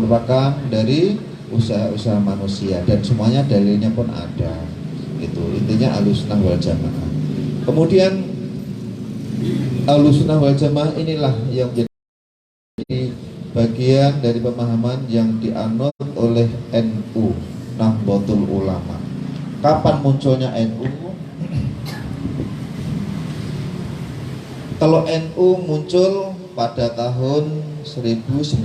merupakan dari usaha-usaha manusia dan semuanya dalilnya pun ada. Itu intinya Ahlussunnah wal Jamaah. Kemudian Ahlussunnah wal Jamaah inilah yang menjadi bagian dari pemahaman yang dianut oleh NU, Nahdlatul Ulama. Kapan munculnya NU? Kalau NU muncul pada tahun 1926.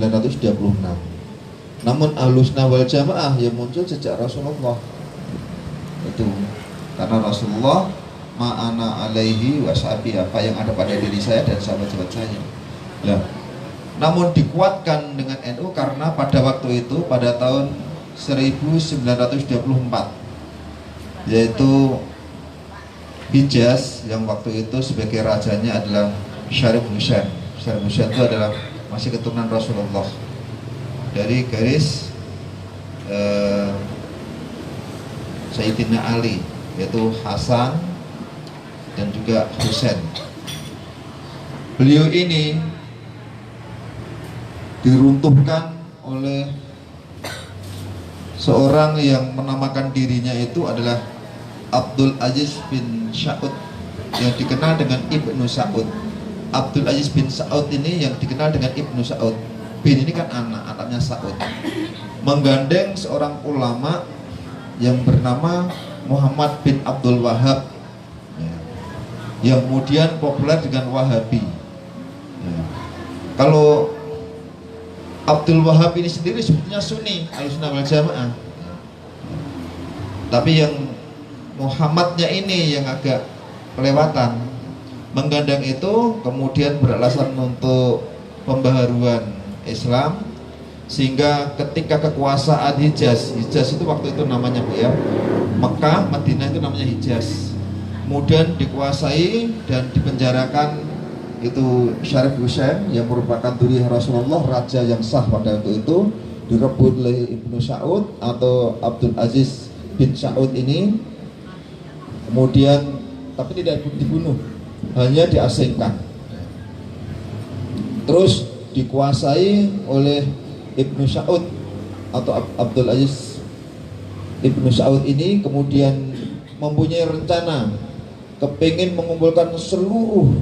Namun Ahlussunnah wal Jamaah yang muncul sejak Rasulullah. Itu karena Rasulullah ma'ana alaihi washabi, apa yang ada pada diri saya dan sahabat-sahabat saya. Nah, namun dikuatkan dengan NU karena pada waktu itu pada tahun 1924 yaitu Hijaz yang waktu itu sebagai rajanya adalah Syarif Husain. Syarif Husain itu adalah masih keturunan Rasulullah dari garis Sayyidina Ali, yaitu Hasan dan juga Husain. Beliau ini diruntuhkan oleh seorang yang menamakan dirinya itu adalah Abdul Aziz bin Saud yang dikenal dengan Ibnu Saud. Abdul Aziz bin Saud ini yang dikenal dengan Ibnu Saud. Bin ini kan anaknya Saud. Menggandeng seorang ulama yang bernama Muhammad bin Abdul Wahab, yang kemudian populer dengan Wahabi. Kalau Abdul Wahab ini sendiri sebetulnya Sunni, Ahlussunnah wal Jamaah. Tapi yang Muhammadnya ini yang agak kelewatan. Menggandeng itu kemudian beralasan untuk pembaharuan Islam, sehingga ketika kekuasaan Hijaz itu waktu itu namanya ya Mekah, Madinah itu namanya Hijaz, kemudian dikuasai dan dipenjarakan itu Syarif Husain yang merupakan duri Rasulullah, raja yang sah pada waktu itu, direbut oleh Ibnu Saud atau Abdul Aziz bin Saud ini, kemudian tapi tidak dibunuh, hanya diasingkan. Terus dikuasai oleh Ibnu Saud atau Abdul Aziz Ibnu Saud ini, kemudian mempunyai rencana kepingin mengumpulkan seluruh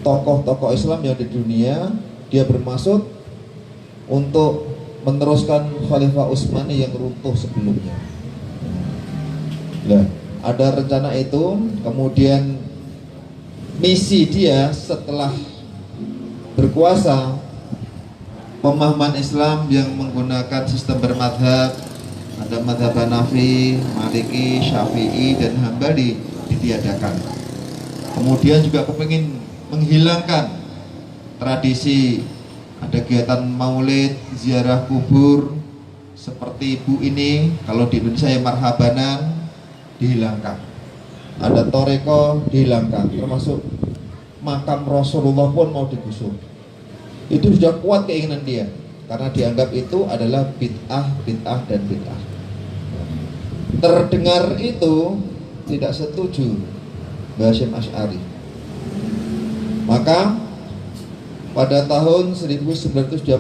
tokoh-tokoh Islam yang di dunia. Dia bermaksud untuk meneruskan Khalifah Utsmani yang runtuh sebelumnya. Nah, ada rencana itu. Kemudian misi dia setelah berkuasa, pemahaman Islam yang menggunakan sistem bermadhab, ada madhab Hanafi, Maliki, Syafi'i dan Hambali, ditiadakan. Kemudian juga kepingin menghilangkan tradisi ada kegiatan maulid, ziarah kubur seperti ibu ini, kalau di Indonesia ya marhabanan, dihilangkan. Ada toreko, dihilangkan, termasuk makam Rasulullah pun mau digusur. Itu sudah kuat keinginan dia, karena dianggap itu adalah bid'ah, dan bid'ah. Terdengar itu tidak setuju Hasyim Asy'ari. Maka pada tahun 1925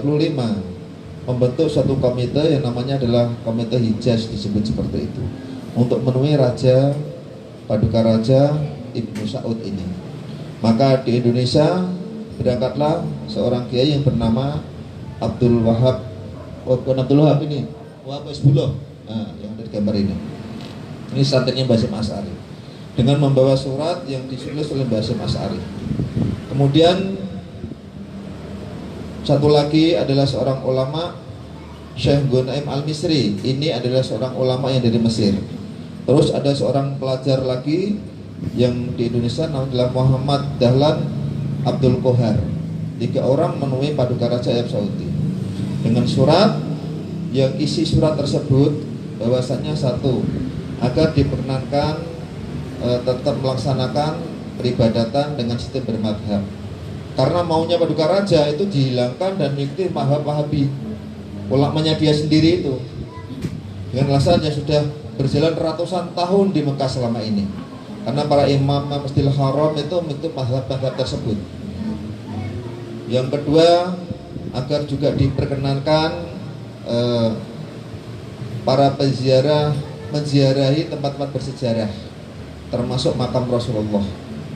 membentuk satu komite yang namanya adalah Komite Hijaz, disebut seperti itu, untuk menemui Raja Paduka Raja Ibnu Saud ini. Maka di Indonesia berangkatlah seorang kiai yang bernama Abdul Wahab. Bukan Abdul Wahab ini, Wahab Hizbullah. Nah, yang ada di gambar ini. Ini santrinya Hasyim Asy'ari, dengan membawa surat yang ditulis oleh Hasyim Asy'ari. Kemudian satu lagi adalah seorang ulama, Syekh Ghanaim Al-Misri. Ini adalah seorang ulama yang dari Mesir. Terus ada seorang pelajar lagi yang di Indonesia namanya Muhammad Dahlan Abdul Kohar. 3 orang menemui Paduka Raja Arab Saudi dengan surat yang isi surat tersebut bahwasanya satu, agar diperkenankan tetap melaksanakan peribadatan dengan sistem bermadhab, karena maunya Paduka Raja itu dihilangkan dan mengikuti mazhab Wahabi, ulamanya dia sendiri itu, dengan alasan yang sudah berjalan ratusan tahun di Mekah selama ini, karena para imam Masjidil Haram itu mengikuti mazhab tersebut. Yang kedua, agar juga diperkenankan para peziarah menziarahi tempat-tempat bersejarah, termasuk makam Rasulullah.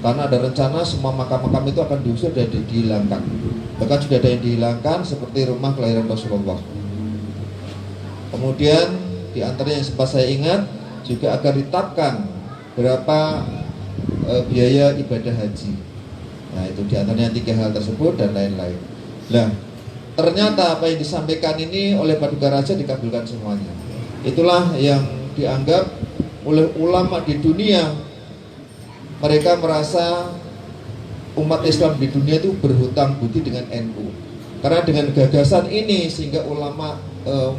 Karena ada rencana semua makam-makam itu akan diusir dan dihilangkan. Bahkan sudah ada yang dihilangkan seperti rumah kelahiran Rasulullah. Kemudian di antaranya yang sempat saya ingat juga akan ditetapkan berapa biaya ibadah haji. Nah itu di antaranya 3 hal tersebut dan lain-lain. Nah ternyata apa yang disampaikan ini oleh Paduka Raja dikabulkan semuanya. Itulah yang dianggap oleh ulama di dunia. Mereka merasa umat Islam di dunia itu berhutang budi dengan NU. Karena dengan gagasan ini sehingga ulama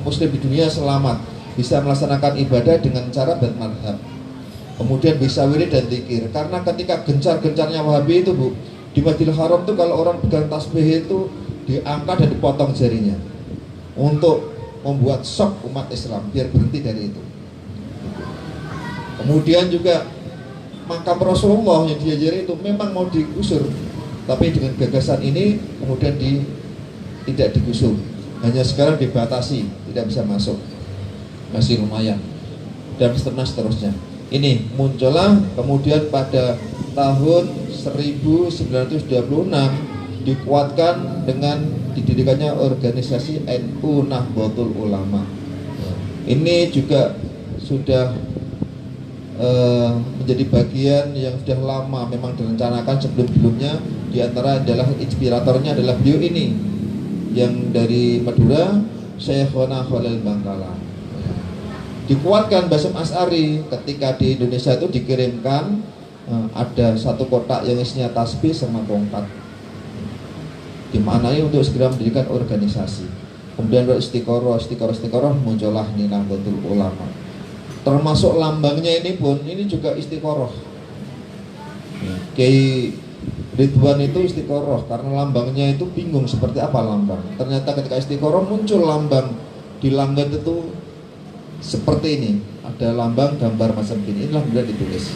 Muslim di dunia selamat, bisa melaksanakan ibadah dengan cara bermadhab, kemudian bisa wirid dan zikir. Karena ketika gencar-gencarnya Wahabi itu Bu, di Masjidil Haram itu kalau orang pegang tasbih itu diangkat dan dipotong jarinya untuk membuat shock umat Islam biar berhenti dari itu. Kemudian juga makam Rasulullah yang diajari itu memang mau digusur, tapi dengan gagasan ini kemudian tidak digusur, hanya sekarang dibatasi, tidak bisa masuk, masih lumayan, dan seterusnya. Ini muncullah kemudian pada tahun 1926 dikuatkan dengan didirikannya organisasi NU Nahdlatul Ulama. Ini juga sudah menjadi bagian yang sudah lama memang direncanakan sebelum-sebelumnya. Di antara adalah inspiratornya adalah beliau ini yang dari Madura, Syekhona Khalil Bangkalan. Dikuatkan Basyam Asy'ari ketika di Indonesia itu dikirimkan ada satu kotak yang isinya tasbih sama tongkat, dimaknai untuk segera mendirikan organisasi. Kemudian istiqoroh muncullah Nahdlatul Ulama. Termasuk lambangnya ini pun ini juga istiqoroh. Kiai Ridwan itu istiqoroh karena lambangnya itu bingung seperti apa lambang. Ternyata ketika istiqoroh muncul lambang di langit itu seperti ini, ada lambang gambar macam ini. Inilah benar ditulis,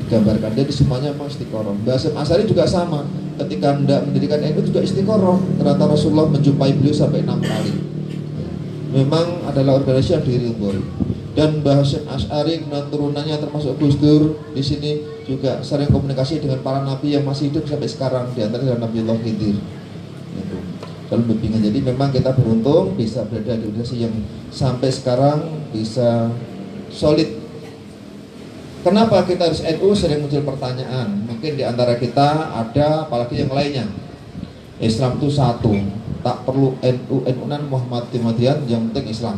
digambarkan. Jadi semuanya memang istiqoroh. Basyam Asy'ari juga sama, ketika hendak mendirikan NU juga istiqoroh. Ternyata Rasulullah menjumpai beliau sampai 6 kali. Memang adalah organisasi yang diridhoi. Dan Basyam Asy'ari dan turunannya termasuk Gus Dur di sini juga sering komunikasi dengan para nabi yang masih hidup sampai sekarang, di antaranya Nabiullah Khidir. Itu. Kalau bimbingan, jadi memang kita beruntung bisa berada di organisasi yang sampai sekarang bisa solid. Kenapa kita harus NU? Sering muncul pertanyaan. Mungkin di antara kita ada, apalagi yang lainnya, Islam itu satu, tak perlu NU-NU-an Muhammadian, yang penting Islam.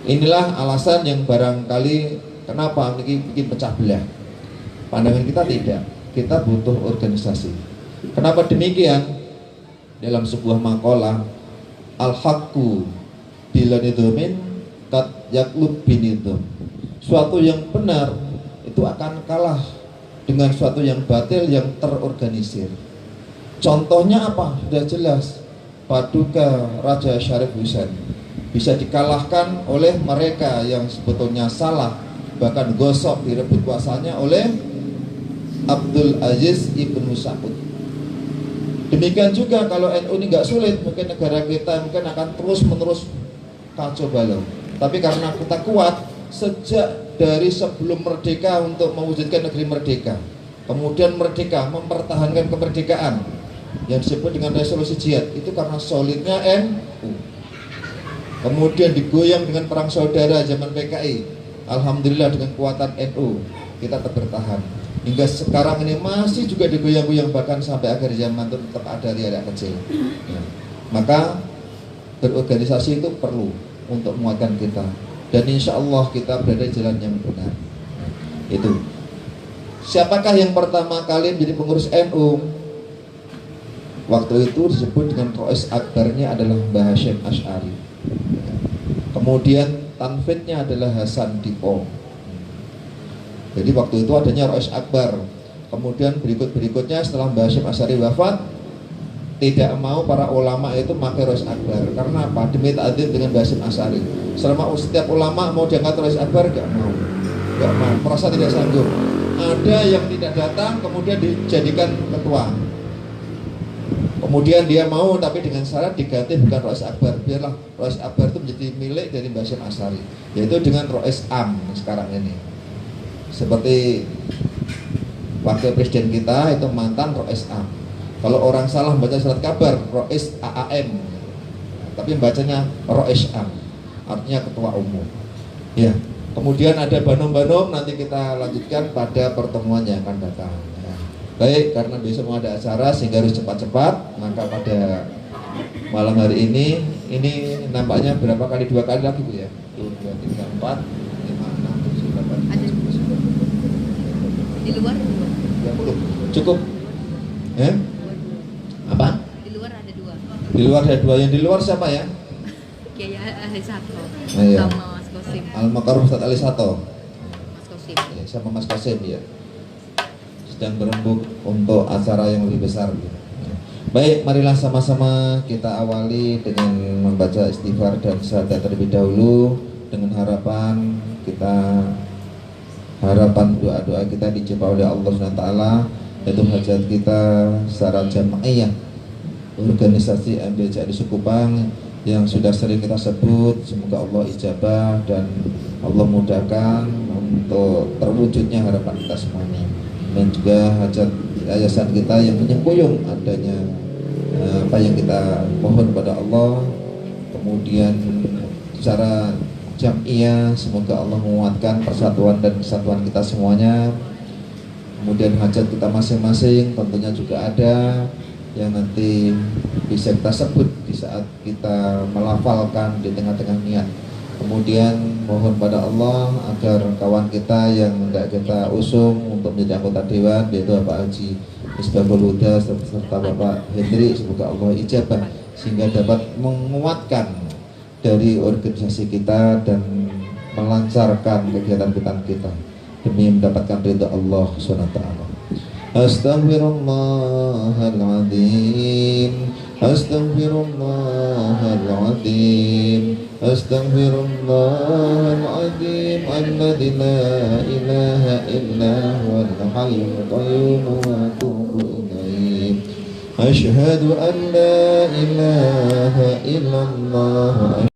Inilah alasan yang barangkali kenapa bikin pecah belah. Pandangan kita tidak, kita butuh organisasi. Kenapa demikian? Dalam sebuah makalah, al-haqqu bila nidhamin kat yaklub binidham. Suatu yang benar itu akan kalah dengan suatu yang batil yang terorganisir. Contohnya apa? Sudah jelas. Paduka Raja Syarif Husain bisa dikalahkan oleh mereka yang sebetulnya salah, bahkan gosok direbut kuasanya oleh Abdul Aziz Ibnu Saud. Demikian juga kalau NU ini nggak sulit, mungkin negara kita mungkin akan terus-menerus kacau balau. Tapi karena kita kuat sejak dari sebelum merdeka untuk mewujudkan negeri merdeka, kemudian merdeka mempertahankan kemerdekaan yang disebut dengan resolusi jihad, itu karena solidnya NU. Kemudian digoyang dengan perang saudara zaman PKI. Alhamdulillah dengan kuatan NU kita tetap bertahan. Hingga sekarang ini masih juga digoyang-goyang, bahkan sampai akhir zaman itu tetap ada riak kecil. Ya. Maka berorganisasi itu perlu untuk menguatkan kita. Dan insya Allah kita berada di jalan yang benar. Itu. Siapakah yang pertama kali menjadi pengurus NU? Waktu itu disebut dengan Rois Akbarnya adalah Basyam Asy'ari. Kemudian tanfidnya adalah Hasan Dipo. Jadi waktu itu adanya Rois Akbar. Kemudian berikutnya setelah Basyam Asy'ari wafat, tidak mau para ulama itu pakai Rois Akbar. Karena apa? Demi ta'dzim dengan Basyam Asy'ari. Selama setiap ulama mau diangkat Rois Akbar, gak mau, merasa tidak sanggup. Ada yang tidak datang kemudian dijadikan ketua. Kemudian dia mau tapi dengan syarat diganti bukan Rois Akbar. Biarlah Rois Akbar itu menjadi milik dari Mbah Hashim Asy'ari, yaitu dengan Rois Am sekarang ini. Seperti wakil presiden kita itu mantan Rois Am. Kalau orang salah membaca surat kabar Rois AAM, tapi bacanya Rois Am, artinya ketua umum. Ya. Kemudian ada Banom-Banom, nanti kita lanjutkan pada pertemuan yang akan datang. Baik, karena besok mau ada acara sehingga harus cepat-cepat, maka pada malam hari ini nampaknya berapa kali, 2 kali lagi Bu ya? 1, 2, 3, 4, 5, 6, 7, 8, 9, 10. Di luar 30. Cukup? Ya? Apa? Di luar ada 2. Di luar ada 2, yang di luar siapa ya? Kiai Ali Sato Iya. sama Mas Kosim. Al-Makarum Ustadz Ali Sato. Mas Kosim. Ya, sama Mas Kasim ya. Sedang berembuk untuk acara yang lebih besar. Baik, marilah sama-sama kita awali dengan membaca istighfar dan syahadat terlebih dahulu, dengan harapan doa-doa kita dijawab oleh Allah SWT, yaitu hajat kita secara jamaiyah organisasi MBCI di Sukupang yang sudah sering kita sebut. Semoga Allah ijabah dan Allah mudahkan untuk terwujudnya harapan kita semuanya, dan juga hajat yayasan kita yang menyengkuyung adanya apa yang kita mohon pada Allah. Kemudian secara jam'iyah semoga Allah menguatkan persatuan dan kesatuan kita semuanya. Kemudian hajat kita masing-masing tentunya juga ada yang nanti bisa kita sebut di saat kita melafalkan di tengah-tengah niat. Kemudian mohon pada Allah agar kawan kita yang tidak kita usung untuk menjadi anggota dewan, yaitu Bapak Haji Misbahul Huda serta Bapak Hendri, semoga Allah ijabah sehingga dapat menguatkan dari organisasi kita dan melancarkan kegiatan kita demi mendapatkan ridha Allah SWT. Astaghfirullahaladzim, astaghfirullahaladzim, astaghfirullahaladzim, alladzi la ilaha illa huwal hayyul qayyum wa atubu ilaih. Asyhadu an la ilaha illallah.